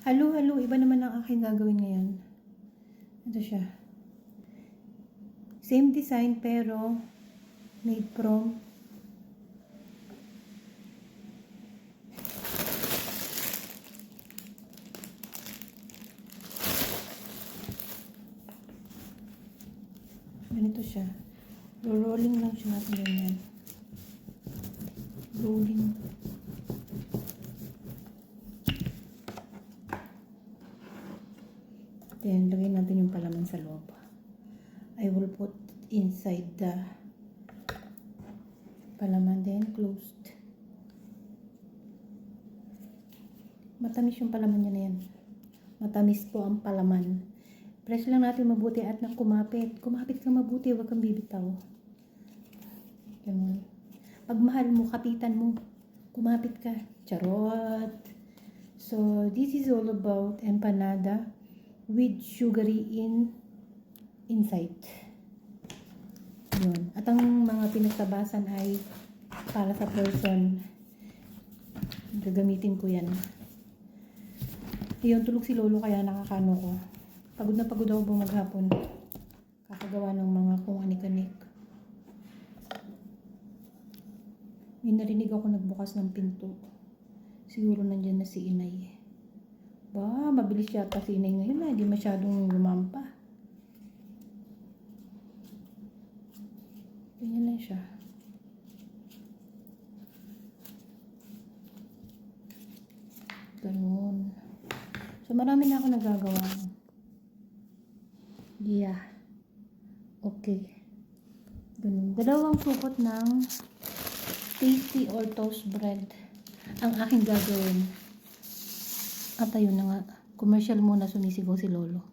Halo, halo. Iba naman ang aking gagawin ngayon. Ito siya. Same design pero made from ganito siya. Rolling lang siya natin ganyan. Rolling. Then, lagay natin yung palaman sa loob. I will put inside the palaman, then closed. Matamis yung palaman niya na yan. Matamis po ang palaman. Press lang natin mabuti at nang kumapit. Kumapit kang mabuti, huwag kang bibitaw. Ganun. Pag mahal mo, kapitan mo. Kumapit ka. Charot. So, this is all about empanada with sugary inside. Yun. At ang mga pinagtabasan ay para sa person. Gagamitin ko yan. Yun, tulog si Lolo kaya nakakano ko. Pagod na pagod ako maghapon. Kakagawa ng mga kung anik-anik. May narinig ako nagbukas ng pinto. Siguro nandyan na si Inay. Ba, mabilis yata si Inay ngayon na. Hindi masyadong lumampa. Ganyan lang siya. Ganun. So, marami na ako nagagawa. Yeah. Okay. Ganun. Dalawang sukot ng tasty or toast bread ang aking gagawin. At ayun na nga. Commercial muna, sumisigaw si Lolo.